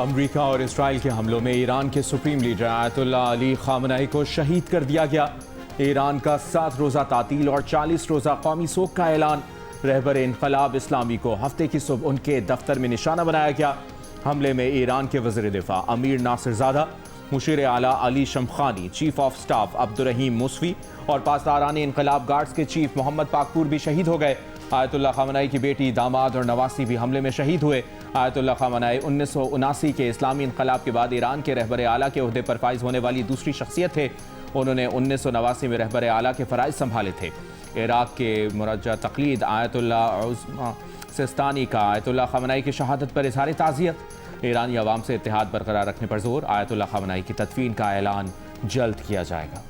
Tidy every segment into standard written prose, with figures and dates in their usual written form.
America और Israel के हमलों में ईरान के supreme leader Ayatollah Ali Khamenei को शहीद कर दिया गया। ईरान का 7 रोज़ा तातील और 40 रोज़ा कौमी सोग का ऐलान। रहबर इनकलाब इस्लामी को हफ्ते की सुबह उनके दफ्तर में निशाना बनाया गया। हमले में ईरान के वज़ीर दिफा अमीर नासिरज़ादा, मुशीर आला Ali Shamkhani, chief of staff Abdolrahim Mousavi और पासदारान इनकलाब गार्ड्स के चीफ मोहम्मद पाकपुर भी शहीद हो गए। आयतुल्लाह खामनेई की बेटी, दामाद और नवासी भी हमले में शहीद हुए। आयतुल्लाह खामनेई 1979 के इस्लामी इनकलाब के बाद ईरान के रहबर आला के ओहदे पर फाइज होने वाली दूसरी शख्सियत थे। उन्होंने 1989 में रहबर आला के फ़राइज़ संभाले थे। इराक़ के मुरज्जा तक़लीद आयतुल्लाह उज़्मा सिस्तानी का आयतुल्लाह खामनेई की शहादत पर इज़हार ताज़ियत। ईरानी अवाम से इत्तेहाद बरकरार रखने पर जोर। आयतुल्लाह खामनेई की तदफीन का ऐलान जल्द किया जाएगा।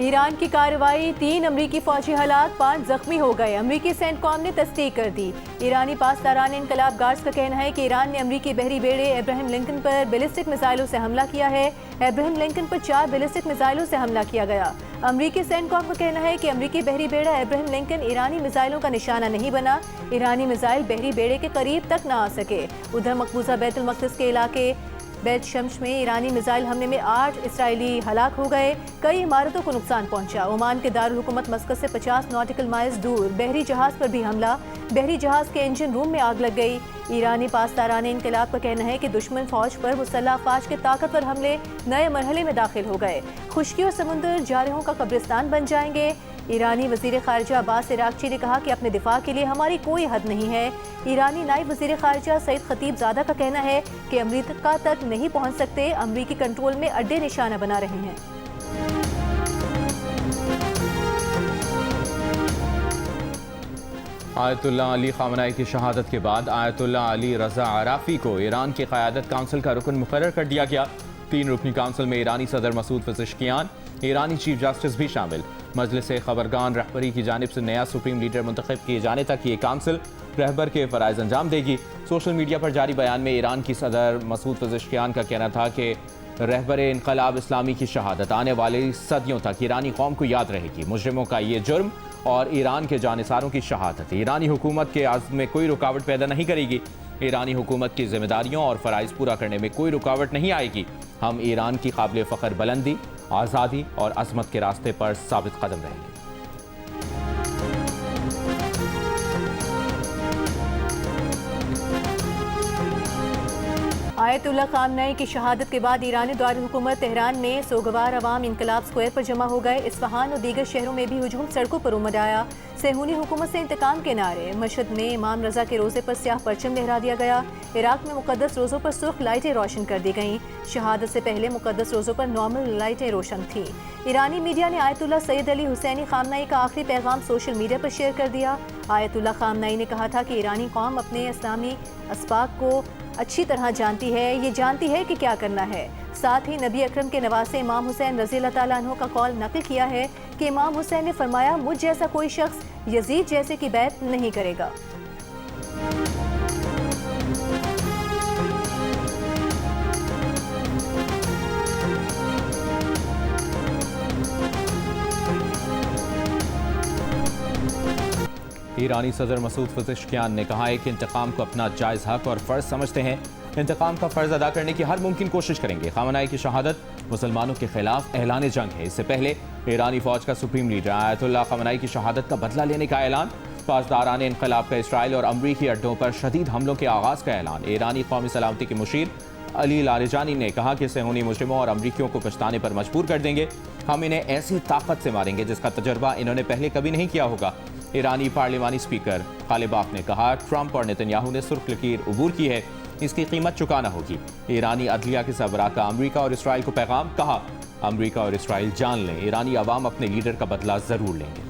ईरान की कार्रवाई, 3 अमरीकी फौजी हलाक, 5 जख्मी हो गए। अमरीकी सेंटकॉम ने तस्दीक कर दी। ईरानी पासदारान इनकलाब गार्ड्स का कहना है कि ईरान ने अमरीकी बहरी बेड़े अब्राहम लिंकन पर बैलिस्टिक मिसाइलों से हमला किया है। अब्राहम लिंकन पर 4 बैलिस्टिक मिसाइलों से हमला किया गया। अमरीकी सेंटकॉम का कहना है कि अमरीकी बहरी बेड़ा अब्राहम लिंकन ईरानी मिसाइलों का निशाना नहीं बना। ईरानी मिसाइल बहरी बेड़े के करीब तक न आ सके। उधर मकबूजा बैतुल मक़दिस के इलाके बैत शम्स में ईरानी मिसाइल हमले में 8 इसराइली हलाक हो गए। कई इमारतों को नुकसान पहुंचा। ओमान के दारुल हुकूमत मस्कत से 50 नॉटिकल माइल्स दूर बहरी जहाज पर भी हमला। बहरी जहाज के इंजन रूम में आग लग गई। ईरानी पासदारान इनकलाब का कहना है कि दुश्मन फौज पर मुसल्लह अफवाज के ताकतवर हमले नए मरहले में दाखिल हो गए। खुश्की और समुंदर जारहों का कब्रिस्तान बन जाएंगे। ईरानी वज़ीर ख़ारिजा अब्बास इराक़ची ने कहा कि अपने दिफा के लिए हमारी कोई हद नहीं है। ईरानी नायब वज़ीर ख़ारिजा सईद खतीबज़ादा का कहना है कि अमरीका तक नहीं पहुँच सकते, अमरीकी कंट्रोल में अड्डे निशाना बना रहे हैं। आयतुल्लाह अली खामनेई की शहादत के बाद आयतुल्लाह अली रज़ा आराफ़ी को ईरान की क़यादत काउंसिल का रुकन मुकर्रर कर दिया गया। 3 रुकनी काउंसिल में ईरानी सदर मसूद पेज़ेश्कियान, ईरानी चीफ जस्टिस भी शामिल। मजलिस खबरगान रहबरी की जानिब से नया सुप्रीम लीडर मुंतखब किए जाने तक ये काउंसिल रहबर के फ़राइज़ अंजाम देगी। सोशल मीडिया पर जारी बयान में ईरान की सदर मसूद पेज़ेश्कियान का कहना था कि रहबर इनकलाब इस्लामी की शहादत आने वाली सदियों तक ईरानी कौम को याद रहेगी। मुजरिमों का ये जुर्म और ईरान के जानिसारों की शहादत ईरानी हुकूमत के आज़्म में कोई रुकावट पैदा नहीं करेगी। ईरानी हुकूमत की जिम्मेदारियों और फ़राइज़ पूरा करने में कोई रुकावट नहीं आएगी। हम ईरान की काबिल फ़ख्र बुलंदी, आज़ादी और अज़मत के रास्ते पर साबित कदम रहेंगे। आयतुल्लाह खामनेई की शहादत के बाद ईरानी दारुल हुकूमत तेहरान में सोगवार अवाम इनकलाब स्क्वायर पर जमा हो गए। इस्फहान और दीगर शहरों में भी हुजूम सड़कों पर उमड़ आया। सेहूनी हुकूमत से इंतकाम के नारे। मशहद में इमाम रजा के रोज़े पर स्याह परचम लहरा दिया गया। इराक में मुकद्दस रोज़ों पर सुर्ख लाइटें रोशन कर दी गईं। शहादत से पहले मुकद्दस रोज़ों पर नॉर्मल लाइटें रोशन थीं। ईरानी मीडिया ने Ayatollah Sayyid Ali Husaini Khamenei का आखिरी पैगाम सोशल मीडिया पर शेयर कर दिया। आयतुल्लाह खामनेई ने कहा था कि ईरानी कौम अपने इस्लामी असबाक को अच्छी तरह जानती है, ये जानती है कि क्या करना है। साथ ही नबी अकरम के नवासे इमाम हुसैन रज़ी अल्लाह ताला अन्हु का कौल नकल किया है कि इमाम हुसैन ने फरमाया, मुझ जैसा कोई शख्स यजीद जैसे की बैत नहीं करेगा। ईरानी सदर मसूद पेज़ेश्कियान ने कहा है कि इंतकाम को अपना जायज़ हक और फ़र्ज़ समझते हैं। इंतकाम का फ़र्ज़ अदा करने की हर मुमकिन कोशिश करेंगे। खामनेई की शहादत मुसलमानों के खिलाफ ऐलान जंग है। इससे पहले ईरानी फ़ौज का सुप्रीम लीडर आयतुल्लाह खामनेई की शहादत का बदला लेने का ऐलान। पासदारान इनकलाब का इसराइल और अमरीकी अड्डों पर शदीद हमलों के आगाज़ का ऐलान। ईरानी कौमी सलामती के मुशीर अली लारिजानी ने कहा कि सेहूनी मुजरिमों और अमरीकियों को पछताने पर मजबूर कर देंगे। हम इन्हें ऐसी ताकत से मारेंगे जिसका तजर्बा इन्होंने पहले कभी नहीं किया होगा। ईरानी पार्लिमानी स्पीकर गालिबाफ ने कहा, ट्रंप और नेतन्याहू ने सुर्ख लकीर उबूर की है, इसकी कीमत चुकाना होगी। ईरानी अदलिया के सरबराह का अमरीका और इसराइल को पैगाम। कहा, अमरीका और इसराइल जान लें, ईरानी अवाम अपने लीडर का बदला जरूर लेंगे।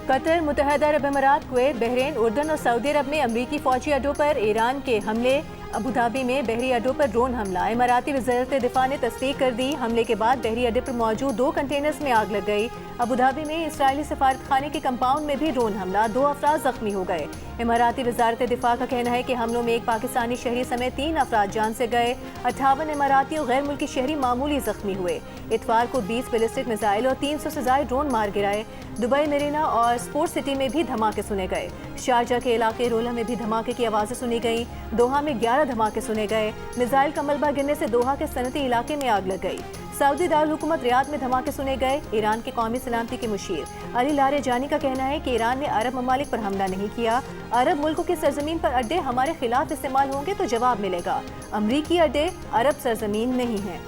कतर, मुत्तहदा अरब अमीरात, कुवैत, बहरीन, उर्दन और सऊदी अरब में अमरीकी फौजी अड्डों पर ईरान के हमले। अबुधाबी में बहरी अड्डों पर ड्रोन हमला। इमाराती वज़ारत दिफा ने तस्दीक कर दी। हमले के बाद बहरी अड्डे पर मौजूद 2 कंटेनर्स में आग लग गई। अबुधाबी में इसराइली सफारत खाने के कंपाउंड में भी ड्रोन हमला, 2 अफराद जख्मी हो गए। इमाराती वज़ारत दिफा का कहना है कि हमलों में एक पाकिस्तानी शहरी समेत 3 अफराद जान से गए। 58 इमाराती और गैर मुल्की शहरी मामूली जख्मी हुए। इतवार को 20 बैलिस्टिक मिसाइल और 300 से ज़ायद ड्रोन मार गिराए। दुबई मेरीना और स्पोर्ट्स सिटी में भी धमाके सुने गए। शारजा के इलाके रोला में भी धमाके की आवाज़ें सुनी गई। दोहा में 11 धमाके सुने गए। मिसाइल का मलबा गिरने से दोहा के सनती इलाके में आग लग गई। सऊदी दारुल हुकूमत रियाद में धमाके सुने गए। ईरान के कौमी सलामती के मुशीर अली लारेजानी का कहना है कि ईरान ने अरब ममालिक पर हमला नहीं किया। अरब मुल्कों की सरजमीन पर अड्डे हमारे खिलाफ इस्तेमाल होंगे तो जवाब मिलेगा। अमरीकी अड्डे अरब सरजमीन नहीं हैं।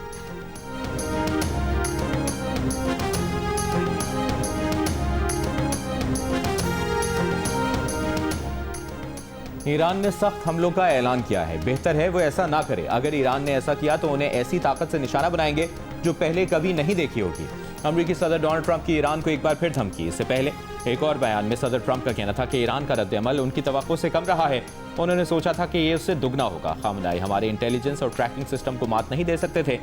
ईरान ने सख्त हमलों का ऐलान किया है। बेहतर है वो ऐसा ना करे। अगर ईरान ने ऐसा किया तो उन्हें ऐसी ताकत से निशाना बनाएंगे जो पहले कभी नहीं देखी होगी। अमेरिकी सदर डोनाल्ड ट्रंप की ईरान को एक बार फिर धमकी। इससे पहले एक और बयान में सदर ट्रंप का कहना था कि ईरान का रद्द-ए-अमल उनकी तवक्को से कम रहा है। उन्होंने सोचा था कि ये उससे दुगना होगा। खामनाई हमारे इंटेलिजेंस और ट्रैकिंग सिस्टम को मात नहीं दे सकते थे।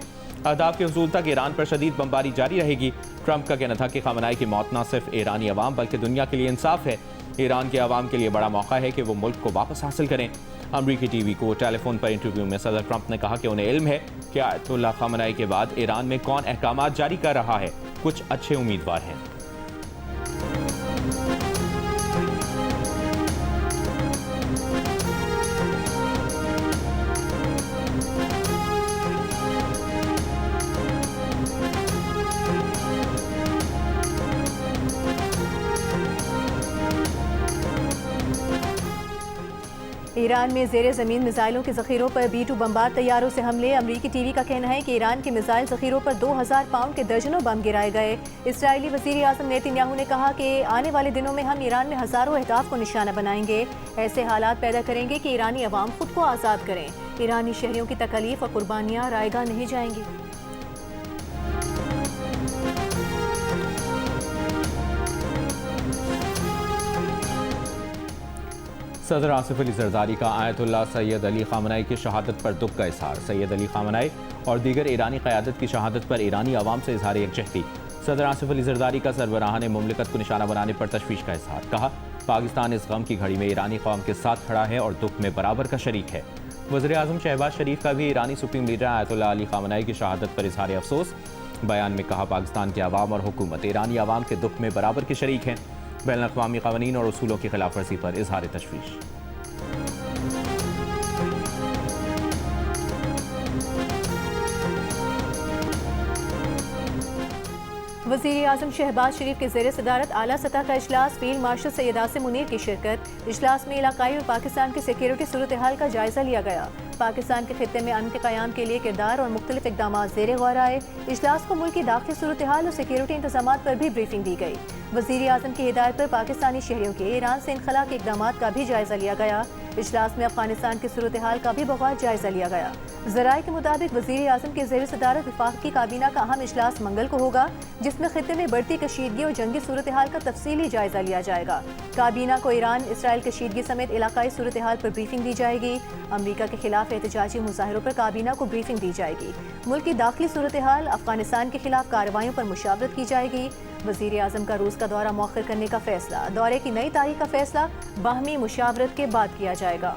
अहदाफ के हुसूल तक ईरान पर शदीद बमबारी जारी रहेगी। ट्रंप का कहना था कि खामनाई की मौत न सिर्फ ईरानी अवाम बल्कि दुनिया के लिए इंसाफ है। ईरान के अवाम के लिए बड़ा मौका है कि वो मुल्क को वापस हासिल करें। अमरीकी टीवी को टेलीफोन पर इंटरव्यू में सदर ट्रंप ने कहा कि उन्हें इल्म है कि आयतुल्लाह खामनाई के बाद ईरान में कौन अहकाम जारी कर रहा है। कुछ अच्छे उम्मीदवार हैं। ईरान में ज़ेरे ज़मीन मिसाइलों के ज़ख़ीरों पर B-2 बमबार तैयारों से हमले। अमरीकी टीवी का कहना है कि ईरान के मिसाइल ज़ख़ीरों पर 2000 पाउंड के दर्जनों बम गिराए गए। इसराइली वज़ीर आज़म नेतन्याहू ने कहा कि आने वाले दिनों में हम ईरान में हज़ारों अहदाफ को निशाना बनाएंगे। ऐसे हालात पैदा करेंगे कि ईरानी अवाम खुद को आज़ाद करें। ईरानी शहरियों की तकलीफ और कुर्बानियाँ रायगा नहीं जाएंगी। सदर आसिफ अली जरदारी का आयतुल्लाह सैयद अली खामनाई की शहादत पर दुख का इजहार। सैयद अली खामनाई और दीगर ईरानी क़यादत की शहादत पर ईरानी अवाम से इजहार यकजहती। सदर आसिफ अली जरदारी का सरबराहान मुमलिकत को निशाना बनाने पर तशवीश का इजहार। कहा, पाकिस्तान इस गम की घड़ी में ईरानी कौम के साथ खड़ा है और दुख में बराबर का शरीक है। वज़ीर आज़म शहबाज शरीफ का भी ईरानी supreme leader Ayatollah Ali Khamenei की शहादत पर इजहार अफसोस। बयान में कहा, पाकिस्तान के अवाम और हुकूमत ईरानी अवाम के दुख में बराबर के शरीक हैं। बैनुल-अक़वामी क़वानीन और उसूलों की खिलाफ वर्जी पर इजहार तशवीश। वज़ीर आज़म शहबाज शरीफ के ज़ेर सदारत आला सतह का इजलास। फील्ड मार्शल सैयद आसिम मुनीर की शिरकत। इजलास में इलाकाई और पाकिस्तान की सिक्योरिटी सूरत हाल का जायजा लिया गया। पाकिस्तान के खित्ते में अमन के क़याम के लिए किरदार और मुख्तलिफ इक़दामात ज़ेर गौर आए। इजलास को मुल्क की दाखिली सूरत हाल और सिक्योरिटी इंतज़ामात पर भी ब्रीफिंग दी गई। वज़ीर आज़म की हिदायत पर पाकिस्तानी शहरियों के ईरान से इनखला के इक़दामात का भी जायजा लिया गया। इजलास में अफगानिस्तान की सूरत हाल का भी बगौर जायजा लिया गया। ज़राए के मुताबिक वज़ीर आज़म के ज़ेर सदारत वफाकी काबीना का अहम इजलास मंगल को होगा, जिसमें खित्ते में बढ़ती कशीदगी और जंगी सूरत हाल का तफसीली जायजा लिया जाएगा। काबीना को ईरान इसराइल कशीदगी समेत इलाकाई सूरत हाल पर ब्रीफिंग दी जाएगी। अमरीका के खिलाफ एहतजाजी मुजाहिरों पर काबीना को ब्रीफिंग दी जाएगी। मुल्क की दाखिली सूरत हाल, अफगानिस्तान के खिलाफ कार्रवाइयों पर मुशावरत की जाएगी। वज़ीर आज़म का रूस का दौरा मौखर करने का फैसला। दौरे की नई तारीख का फैसला बाहमी मुशावरत के बाद किया जाएगा।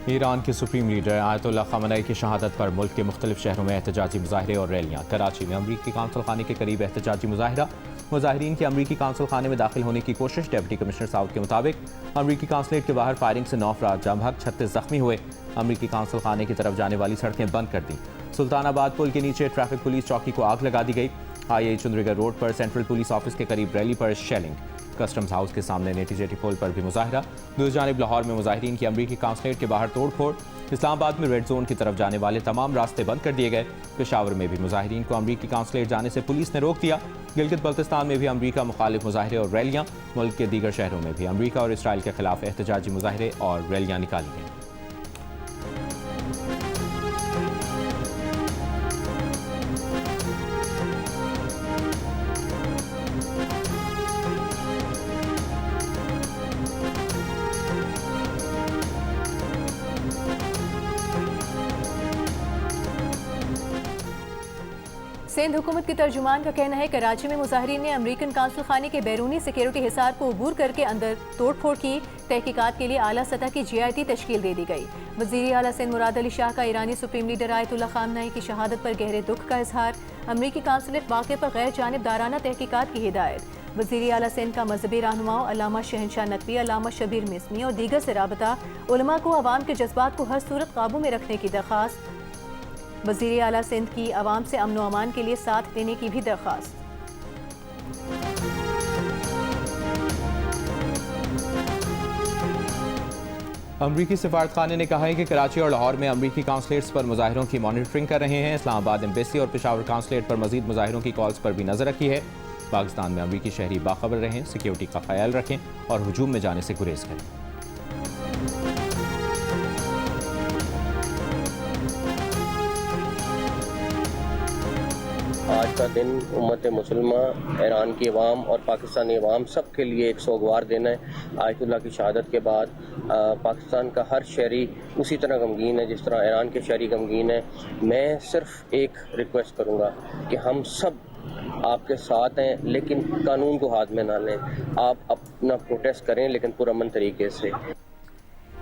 ईरान के सुप्रीम लीडर आयतुल्लाह खामनाई की शहादत पर मुल्क के मुख्तलिफ शहरों में एहतजाजी मुजाहरे और रैलियाँ। कराची में अमरीकी काउंसिल खाने के करीब एहतजाजी मुजाहरा। मुजाहिरीन की अमरीकी काउंसिल खाने में दाखिल होने की कोशिश। डिप्टी कमिश्नर साउथ के मुताबिक अमरीकी काउंसलेट के बाहर फायरिंग से 9 अफराद जाम हक, 36 जख्मी हुए। अमरीकी काउंसिल खाने की तरफ जाने वाली सड़कें बंद कर दी। सुल्तानाबाद पुल के नीचे ट्रैफिक पुलिस चौकी को आग लगा दी गई। आई चुंद्रीगढ़ रोड पर सेंट्रल पुलिस ऑफिस के करीब रैली पर शेलिंग। कस्टम्स हाउस के सामने नेटी जेटी पुल पर भी मुजाहरा। दूसरी जानिब लाहौर में मुजाहिरीन की अमरीकी काउंसलेट के बाहर तोड़फोड़। इस्लामाबाद में रेड जोन की तरफ जाने वाले तमाम रास्ते बंद कर दिए गए। पेशावर में भी मुजाहिरीन को अमरीकी काउंसलेट जाने से पुलिस ने रोक दिया। गिलगित बल्तिस्तान में भी अमरीका मुखालिफ मुजाहरे और रैलियाँ। मुल्क के दीगर शहरों में भी अमरीका और इसराइल के खिलाफ एहतजाजी मुजाहरे और रैलियाँ निकाली गईं। सिंध हुकूमत के तर्जुमान का कहना है कि कराची में मुजाहिरीन ने अमरीकन काउंसिल खाने के बैरूनी सिक्योरिटी हिसार को अबूर करके अंदर तोड़ फोड़ की। तहकीकात के लिए आला सतह की GIT तश्कील दे दी गई। वज़ीर आला सिंध मुराद अली शाह का ईरानी सुप्रीम लीडर आयतुल्लाह खामनई की शहादत पर गहरे दुख का इजहार। अमरीकी काउंसलेट वाक़े पर गैर जानिबदाराना तहकीकात की हिदायत। वज़ीर आला सिंध का मजहबी रहनुमाओं अल्लामा शहनशाह नकवी, अल्लामा शबीर मिस्मी और दीगर से राबता, उलमा को अवाम के जज्बात को हर सूरत काबू में रखने की दरख्वास्त। वज़ीर आला सिंध की अवाम से अमन व अमान के लिए साथ देने की भी दरख्वास्त। अमरीकी सिफारत खाने ने कहा है कि कराची और लाहौर में अमरीकी काउंसलेट्स पर मुजाहिरों की मॉनिटरिंग कर रहे हैं। इस्लामाबाद एम्बेसी और पेशावर काउंसलेट पर मजीद मुजाहिरों की कॉल्स पर भी नजर रखी है। पाकिस्तान में अमरीकी शहरी बाखबर रहें, सिक्योरिटी का ख्याल रखें और हुजूम में जाने से गुरेज करें। आज का दिन उम्मत मुसलमा, ईरान की अवाम और पाकिस्तानी अवाम सब के लिए एक सोगवार दिन है। आयतुल्लाह की शहादत के बाद पाकिस्तान का हर शहरी उसी तरह गमगीन है जिस तरह ईरान के शहरी गमगीन है। मैं सिर्फ एक रिक्वेस्ट करूँगा कि हम सब आपके साथ हैं, लेकिन कानून को हाथ में ना लें। आप अपना प्रोटेस्ट करें लेकिन पुरअमन तरीके से।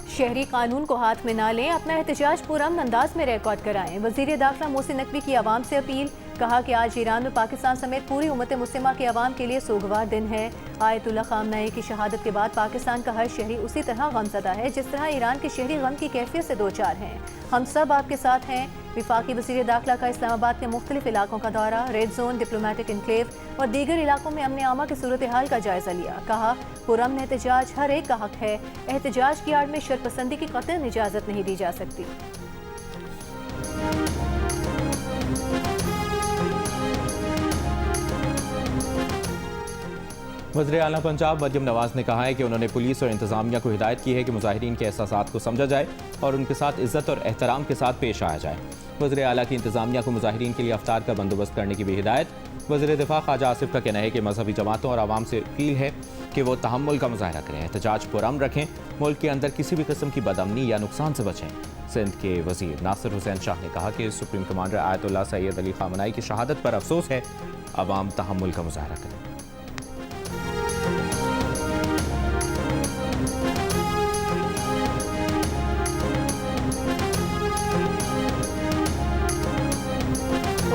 शहरी कानून को हाथ में ना लें, अपना एहतजाज पुरअमन अंदाज में रिकॉर्ड कराएं। वज़ीर दाखिला मोहसिन नकवी की आवाम से अपील। कहा कि आज ईरान में पाकिस्तान समेत पूरी उम्मत मुस्लिमा के अवाम के लिए सोगवार दिन है। आयतुल्लाह खामनई की शहादत के बाद पाकिस्तान का हर शहरी उसी तरह गमज़दा है जिस तरह ईरान के शहरी गम की कैफियत से दो चार हैं। हम सब आपके साथ हैं। विफाकी वज़ीर दाखिला का इस्लामाबाद के मुख्तलिफ इलाकों का दौरा, रेड जोन, डिप्लोमेटिक इनक्लेव और दीगर इलाकों में अमन आमा की सूरत हाल का जायजा लिया। कहा पुरअमन एहतजाज हर एक का हक है। एहतजाज की आड़ में शरपसंदी की कतई इजाज़त नहीं दी जा सकती। वज़ीर आला पंजाब मरियम नवाज ने कहा है कि उन्होंने पुलिस और इंतजामिया को हिदायत की है कि मुजाहिरीन के एहसासात को समझा जाए और उनके साथ इज्जत और एहतराम के साथ पेश आया जाए। वज़ीर आला की इंतजामिया को मुजाहिरीन के लिए अफ्तार का बंदोबस्त करने की भी हिदायत। वज़ीर दिफा ख्वाजा आसिफ का कहना है कि मजहबी जमातों और आवाम से अपील है कि वो तहम्मुल का मुजाहरा करें, एहतजाज पुरअमन रखें, मुल्क के अंदर किसी भी किस्म की बदअमनी या नुकसान से बचें। सिंध के वज़ीर नासिर हुसैन शाह ने कहा कि supreme commander Ayatollah Sayyid Ali खामनई की शहादत पर अफसोस है, अवाम तहम्मुल का मुजाहरा करें।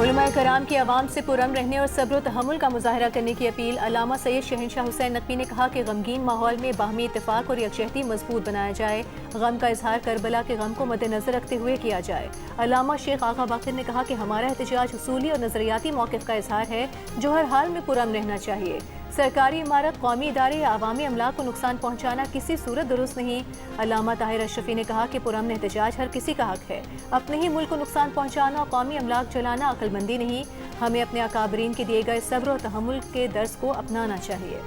उलमा कराम की आवाम से पुरअमन रहने और सब्र व तहम्मुल का मुजाहरा करने की अपील। अल्लामा सैयद शहनशाह हुसैन नकवी ने कहा कि गमगीन माहौल में बाहमी इत्तेफाक और यकजहती मजबूत बनाया जाए। गम का इजहार करबला के गम को मद्देनजर रखते हुए किया जाए। अल्लामा शेख आगा बाकिर ने कहा कि हमारा एहतजाज उसूली और नजरियाती मौक़िफ़ का इजहार है जो हर हाल में पुरअमन रहना चाहिए। सरकारी इमारत, कौमी इदारे या अवामी अमलाक को नुकसान पहुँचाना किसी सूरत दुरुस्त नहीं। अल्लामा ताहिर अशरफी ने कहा कि पुरअमन एहतजाज हर किसी का हक है। अपने ही मुल्क को नुकसान पहुँचाना और कौमी अमलाक जलाना अक्लमंदी नहीं। हमें अपने अकाबरीन के दिए गए सब्र और तहम्मुल के दर्स को अपनाना चाहिए।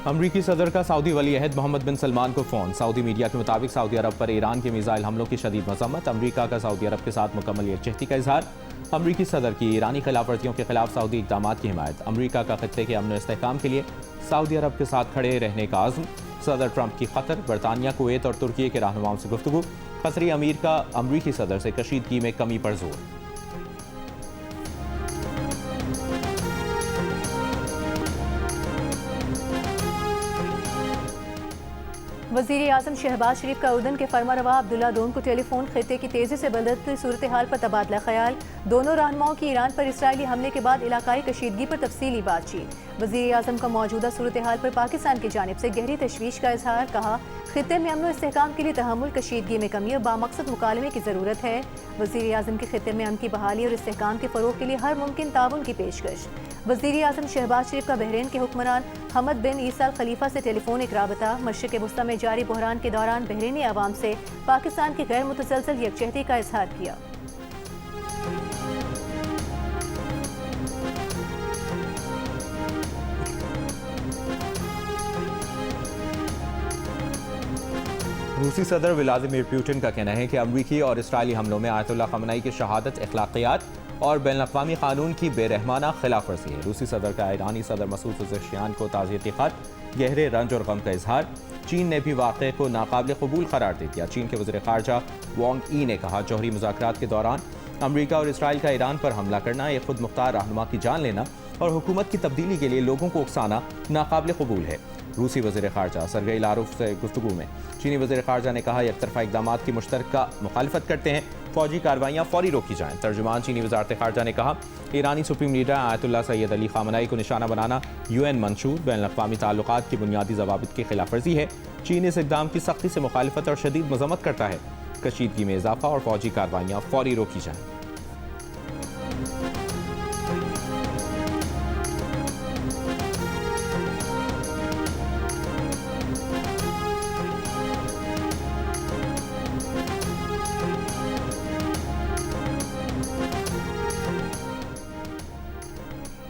अमरीकी सदर का सऊदी वली अहद मोहम्मद बिन सलमान को फ़ोन। सऊदी मीडिया के मुताबिक सऊदी अरब पर ईरान के मिसाइल हमलों की शदीद मजम्मत। अमरीका का सऊदी अरब के साथ मुकम्मल यकजहती का इजहार। अमरीकी सदर की ईरानी खिलाफ वर्जियों के खिलाफ सऊदी इक़दाम की हिमायत। अमरीका का खत्ते के अमन और इस्तेहकाम के लिए सऊदी अरब के साथ खड़े रहने का आज़म। सदर ट्रंप की खतर। बरतानिया, कुवैत और तुर्की के रहनुमाओं से गुफ्तगू। कतरी अमीर का अमरीकी सदर से कशीदगी में कमी पर जोर। वज़ीर आज़म शहबाज शरीफ का उर्दन के फरमारवा अब्दुल्ला दोन को टेलीफोन। खित्ते की तेज़ी से बदलती सूरत हाल पर तबादला ख्याल। दोनों रहनुमाओं की ईरान पर इसराइली हमले के बाद इलाकाई कशीदगी पर तफसीली बातचीत। वज़ीर आज़म का मौजूदा सूरत हाल पर पाकिस्तान की जानिब से गहरी तशवीश का इजहार। कहा खित्ते में अमन इस्तेहकाम के लिए तहम्मुल, कशीदगी में कमी और बामकसद मुकालमे की ज़रूरत है। वज़ीर आज़म के खित्ते में अमन की बहाली और इस्तेहकाम के फ़रोग़ के लिए हर मुमकिन ताउन की पेशकश। वज़ीर आज़म शहबाज शरीफ का बहरीन के हुक्मरान हमद बिन ईसा अल खलीफा से टेलीफोनिक राबता। मशरिक़ वस्ता में जारी बहरान के दौरान बहरीनी अवाम से पाकिस्तान की गैर मुतसलसल यकजहती का इजहार किया। रूसी सदर व्लादिमीर पुतिन का कहना है कि अमरीकी और इसराइली हमलों में आयतुल्लाह खामनई की शहादत, अखलाकियात और बैनुल-अक़वामी कानून की बेरहमाना खिलाफ वर्जी है। रूसी सदर का ईरानी सदर मसूद पज़ेश्कियान को ताज़ियती खत, गहरे रंज और गम का इजहार। चीन ने भी वाक़े को नाकाबिल कबूल करार दे दिया। चीन के वज़ीर ख़ारजा वांग यी ने कहा, जौहरी मुज़ाकरात के दौरान अमरीका और इसराइल का ईरान पर हमला करना, एक खुद मुख्तार रहनुमा की जान लेना और हुकूमत की तब्दीली के लिए लोगों को उकसाना नाकाबिल कबूल है। रूसी वज़ीर ख़ारजा सरगेई लारोव से गुफ्तगू में चीनी वज़ीर ख़ारजा ने कहा, एकतरफ़ा इक़दामात की मुश्तरका मुखालफत करते हैं, फ़ौजी कार्रवाइयाँ फ़ौरी रोकी जाएँ। तर्जुमान चीनी वज़ारत ख़ारजा ने कहा, ईरानी supreme leader Ayatollah Sayyid Ali Khamenei को निशाना बनाना UN मंशूर बैनुल-अक़वामी ताल्लुक़ात की बुनियादी ज़वाबित की खिलाफ वर्जी है। चीन इस इक़दाम की सख्ती से मुखालफत और शदीद मज़म्मत करता है। कशीदगी में इजाफ़ा और फ़ौजी कार्रवाइयाँ फ़ौरी रोकी जाएँ।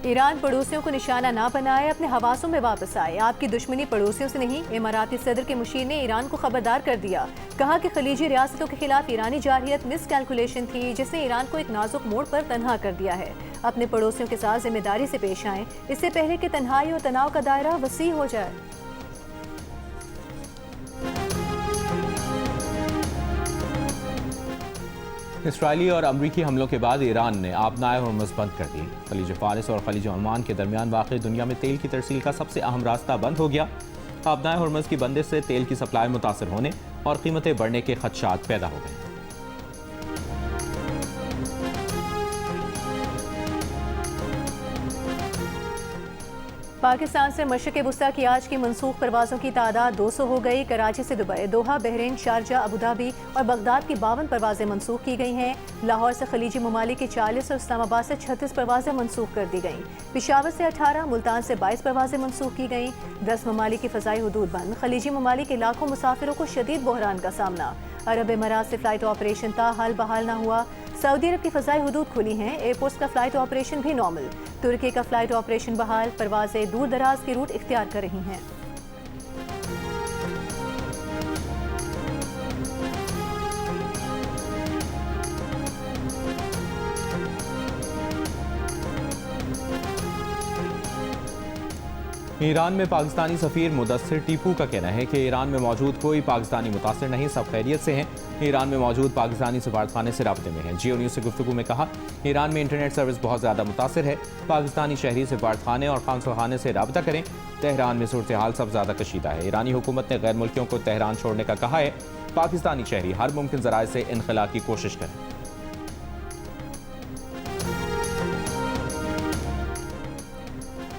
ईरान पड़ोसियों को निशाना ना बनाए, अपने हवासों में वापस आए। आपकी दुश्मनी पड़ोसियों से नहीं, इमाराती सदर के मुशीर ने ईरान को खबरदार कर दिया। कहा कि खलीजी रियासतों के खिलाफ ईरानी जारहियत मिस कैलकुलेशन थी, जिसने ईरान को एक नाजुक मोड़ पर तन्हा कर दिया है। अपने पड़ोसियों के साथ जिम्मेदारी से पेश आएं, इससे पहले कि तन्हाई और तनाव का दायरा वसी हो जाए। इसराइली और अमरीकी हमलों के बाद ईरान ने आबनाए हॉर्मुज़ बंद कर दी। खलीज फारिस और खलीज ओमान के दरमियान वाक़ दुनिया में तेल की तरसील का सबसे अहम रास्ता बंद हो गया। आबनाए हॉर्मुज़ की बंदिश से तेल की सप्लाई मुतासर होने और कीमतें बढ़ने के खदशात पैदा हो गए। पाकिस्तान से मशरिक़ वुस्ता की आज की मनसूख परवाज़ों की तादाद 200 हो गई। कराची से दुबई, दोहा, बहरीन, शारजा, अबूधाबी और बगदाद की 52 परवाज़ें मनसूख की गई हैं। लाहौर से खलीजी ममालिक की 40 और इस्लामाबाद से 36 परवाज़ें मनसूख कर दी गईं। पेशावर से 18, मुल्तान से 22 परवाज़ें मनसूख की गईं। 10 ममालिक की फ़ज़ाई हुदूद बंद। खलीजी ममालिक के लाखों मुसाफिरों को शदीद बहरान का सामना। अरब इमारात से फ़्लाइट ऑपरेशन ताहाल बहाल न हुआ। सऊदी अरब की फ़ज़ाई हुदूद खुली हैं। एयरपोर्ट्स का फ़्लाइट ऑपरेशन भी नॉर्मल। तुर्की का फ़्लाइट ऑपरेशन बहाल। परवाज़ें दूर दराज के रूट इख्तियार कर रही हैं। ईरान में पाकिस्तानी सफ़ीर मुदस्सिर टीपू का कहना है कि ईरान में मौजूद कोई पाकिस्तानी मुतासिर नहीं, सब खैरियत से हैं। ईरान में मौजूद पाकिस्तानी सफारतखाने से राब्ते में हैं। जियो न्यूज़ से गुफ्तगू में कहा, ईरान में इंटरनेट सर्विस बहुत ज़्यादा मुतासिर है। पाकिस्तानी शहरी सफारतखाने और कांसुलखाने से राब्ता करें। तेहरान में सूरत हाल सब ज़्यादा कशीदा है। ईरानी हुकूमत ने गैर मुल्कियों को तेहरान छोड़ने का कहा है। पाकिस्तानी शहरी हर मुमकिन ज़राए से इनखला की कोशिश करें।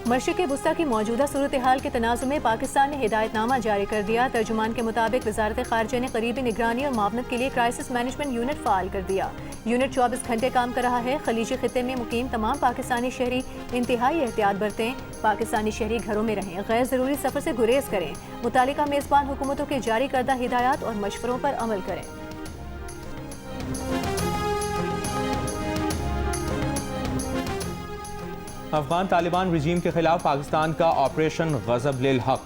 मशरिक़ वुस्ता की मौजूदा सूरत हाल के तनाज़ुर में पाकिस्तान ने हिदायतनामा जारी कर दिया। तर्जुमान के मुताबिक वज़ारत ख़ारजा ने करीबी निगरानी और मावनत के लिए क्राइसिस मैनेजमेंट यूनिट फ़ाल कर दिया। यूनिट 24 घंटे काम कर रहा है। खलीजी खित्ते में मुकीम तमाम पाकिस्तानी शहरी इंतहाई एहतियात बरतें। पाकिस्तानी शहरी घरों में रहें, गैर ज़रूरी सफ़र से गुरेज करें। मुतालिका मेज़बान हुकूमतों के जारी करदा हिदायत और मशवरों पर अमल करें। अफगान तालिबान रजीम के खिलाफ पाकिस्तान का ऑपरेशन गज़ब लिल हक।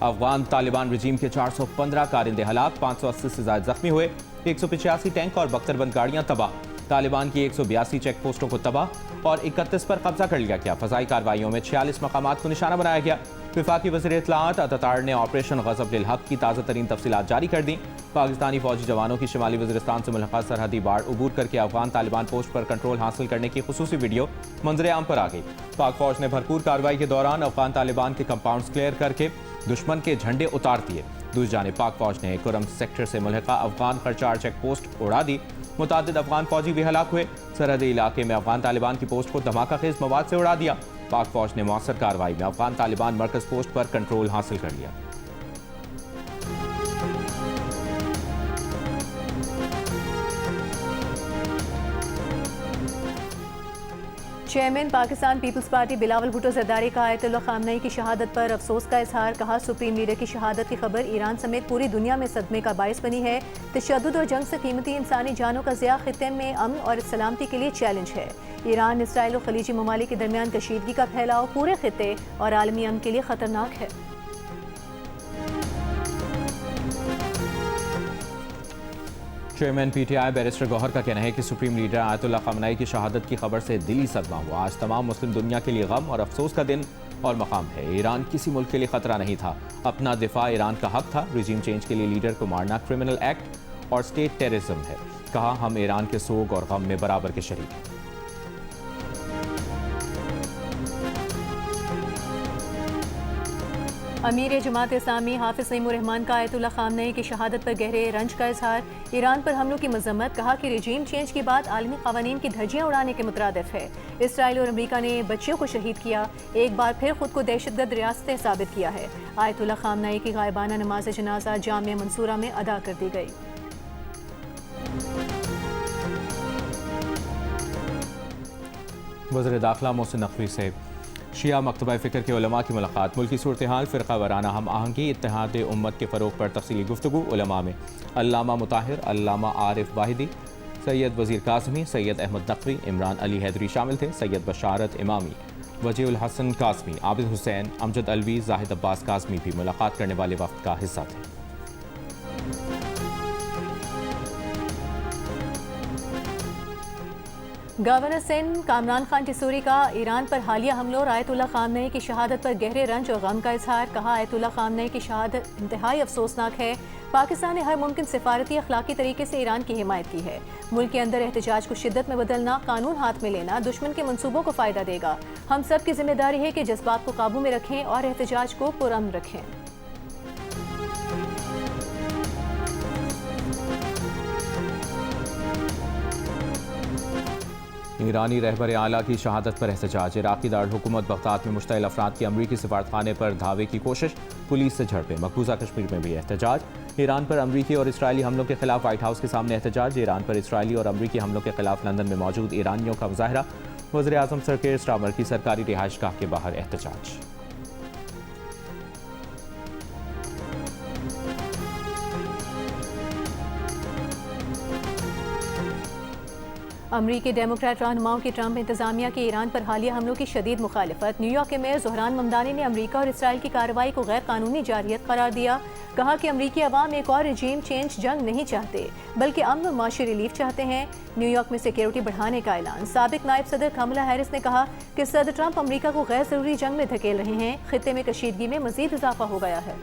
अफगान तालिबान रजीम के 415 कारिंदे हलाक, 580 से ज़्यादा जख्मी हुए। 185 टैंक और बख्तरबंद गाड़ियां तबाह। तालिबान की 182 चेक पोस्टों को तबाह और 31 पर कब्जा कर लिया गया। फ़ज़ाई कार्रवाइयों में 46 मकामात को निशाना बनाया गया। वफाकी वज़ीर इत्तलाआत अतातार ने ऑपरेशन गज़ब लिल हक की ताज़ा तरीन तफसीलात जारी कर दी। पाकिस्तानी फौजी जवानों की शिमाली वज़ीरिस्तान से मुलाकात सरहदी बाढ़ अबूर करके अफगान तालिबान पोस्ट पर कंट्रोल हासिल करने की खुसूसी वीडियो मंजर आम पर आ गई। पाक फौज ने भरपूर कार्रवाई के दौरान अफगान तालिबान के कंपाउंड्स क्लियर करके दुश्मन के झंडे उतार दिए। दूसरी जानिब पाक फौज ने कुरम सेक्टर से मुल्हिका अफगान खरचार चेक पोस्ट उड़ा दी। मुतादिद अफगान फौजी भी हलाक हुए। सरहदी इलाके में अफगान तालिबान की पोस्ट को धमाका खेज मवाद से उड़ा दिया। पाक फौज ने मौसर कार्रवाई में अफगान तालिबान मरकज पोस्ट पर कंट्रोल हासिल कर लिया। Chairman Pakistan Peoples Party Bilawal Bhutto Zardari का आयतुल्लाह ख़ामनई की शहादत पर अफसोस का इजहार। कहा, सुप्रीम लीडर की शहादत की खबर ईरान समेत पूरी दुनिया में सदमे का बायस बनी है। तशद्दुद और जंग से कीमती इंसानी जानों का ज़िया खित्ते में अमन और सलामती के लिए चैलेंज है। ईरान, इसराइल और खलीजी ममालिक के दरमियान कशीदगी का फैलाव पूरे खित्ते और आलमी अमन के लिए ख़तरनाक है। चेयरमैन पीटीआई बैरिस्टर गौहर का कहना है कि सुप्रीम लीडर आयतुल्लाह खामनेई की शहादत की खबर से दिली सदमा हुआ। आज तमाम मुस्लिम दुनिया के लिए गम और अफसोस का दिन और मकाम है। ईरान किसी मुल्क के लिए खतरा नहीं था, अपना दिफा ईरान का हक था। रिजीम चेंज के लिए लीडर को मारना क्रिमिनल एक्ट और स्टेट टेररिज्म है। कहा, हम ईरान के सोग और गम में बराबर के शरीक हैं। अमीर जमात इस्लामी हाफिज सईमुर रहमान का आयतुल्लाह खामनेई की शहादत पर गहरे रंज का इजहार। ईरान पर हमलों की मजम्मत। कहा कि रिजीम चेंज के बाद आलमी कवानीन की धज्जियां उड़ाने के मुतरादिफ है। इसराइल और अमरीका ने बच्चियों को शहीद किया, एक बार फिर खुद को दहशतगर्द रियासतें साबित किया है। आयतुल्लाह खामनेई की गायबाना नमाज जनाजा जामिया मंसूरा में अदा कर दी गई। वज़ीर दाखिला मोहसिन नकवी से शिया मकतबा फ़िक्र के उलमा की मुलाकात। मुल्की सूरत हाल, फ़िरक़ा वाराना हम आहंगी, इत्तेहाद उम्मत के फ़रोग़ पर तफ़सीली गुफ्तगू। उलमा में अल्लामा मुताहिर, अल्लामा आरिफ वाहिदी, सैयद वज़ीर काज़मी, सैयद अहमद नकवी, इमरान अली हैदरी शामिल थे। सैयद बशारत इमामी, वजीहुल हसन काज़मी, आबिद हुसैन, अमजद अलवी, जाहिद अब्बास काज़मी भी मुलाकात करने वाले वफ़द का हिस्सा थे। गवर्नर सिंध कामरान खान टिसूरी का ईरान पर हालिया हमलों और आयतुल्लाह खामनेई की शहादत पर गहरे रंज और गम का इजहार। कहा, आयतुल्लाह खामनेई की शहादत इंतहाई अफसोसनाक है। पाकिस्तान ने हर मुमकिन सिफारती अखलाकी तरीके से ईरान की हिमायत की है। मुल्क के अंदर एहतजाज को शिद्दत में बदलना, कानून हाथ में लेना दुश्मन के मंसूबों को फ़ायदा देगा। हम सब की जिम्मेदारी है कि जज्बात को काबू में रखें और एहतजाज को पुरअमन रखें। ईरानी रहबर आला की शहादत पर एहतजाज। इराक़ी दारकूमत बगदाद में मुश्तइल अफराद की अमरीकी सफारतखाने पर धावे की कोशिश, पुलिस से झड़पें। मकबूजा कश्मीर में भी एहतजाज। ईरान पर अमरीकी और इसराइली हमलों के खिलाफ वाइट हाउस के सामने एहतजाज। ईरान पर इसराइली और अमरीकी हमलों के खिलाफ लंदन में मौजूद ईरानियों का मुजाहरा। वज़ीर आज़म सर केयर स्टार्मर की सरकारी रिहाइशगाह के बाहर एहतजाज। अमरीकी डेमोक्रेट रहनुमाओं की ट्रंप इंतजामिया के ईरान पर हालिया हमलों की शदीद मुखालिफत। न्यूयॉर्क के मेयर ज़ोहरान ममदानी ने अमरीका और इसराइल की कार्रवाई को गैर कानूनी जारियत करार दिया। कहा कि अमरीकी अवाम एक और रिजीम चेंज जंग नहीं चाहते, बल्कि अमन और माशी रिलीफ चाहते हैं। न्यूयॉर्क में सिक्योरिटी बढ़ाने का ऐलान। साबिक नायब सदर कमला हैरिस ने कहा कि सदर ट्रंप अमरीका को गैर ज़रूरी जंग में धकेल रहे हैं। खित्ते में कशीदगी में मजीद इजाफा हो गया है।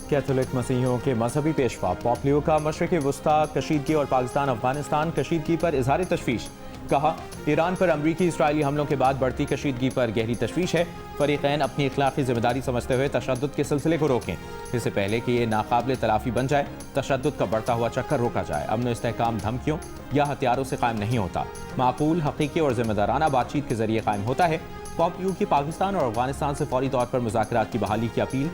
कैथोलिक मसीहियों के मजहबी पेशवा पोप लियो का मशरिक़ वस्ता कशीदगी और पाकिस्तान अफगानिस्तान कशीदगी पर इजहार तशवीश। कहा, ईरान पर अमरीकी इसराइली हमलों के बाद बढ़ती कशीदगी पर गहरी तशवीश है। फरीक़ैन अपनी इखलाक़ी जिम्मेदारी समझते हुए तशद्दुद के सिलसिले को रोकें, इससे पहले कि ये नाकाबिल तलाफ़ी बन जाए। तशद्दुद का बढ़ता हुआ चक्कर रोका जाए। अमन इस्तेहकाम धमकियों या हथियारों से कायम नहीं होता, माकूल, हकीकी और जिम्मेदाराना बातचीत के जरिए कायम होता है। पोप लियो की पाकिस्तान और अफगानिस्तान से फौरी तौर पर मुज़ाकरात की बहाली की अपील।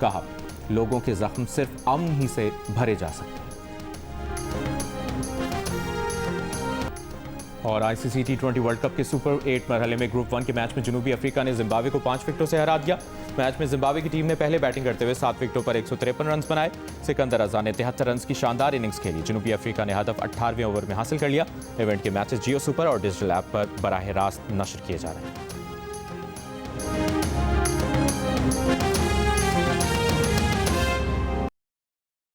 कहा, लोगों के जख्म सिर्फ अमन ही से भरे जा सकते हैं। और ICC T20 वर्ल्ड कप के सुपर 8 मरहले में ग्रुप 1 के मैच में जनूबी अफ्रीका ने जिम्बाब्वे को 5 विकेटों से हरा दिया। मैच में जिम्बाब्वे की टीम ने पहले बैटिंग करते हुए 7 विकेटों पर 153 रन बनाए। सिकंदर रजा ने 73 रन की शानदार इनिंग्स खेली। जनूबी अफ्रीका ने हदफ 18वें ओवर में हासिल कर लिया। इवेंट के मैचेस जियो सुपर और डिजिटल ऐप पर बराह रास्त नशर किए जा रहे हैं।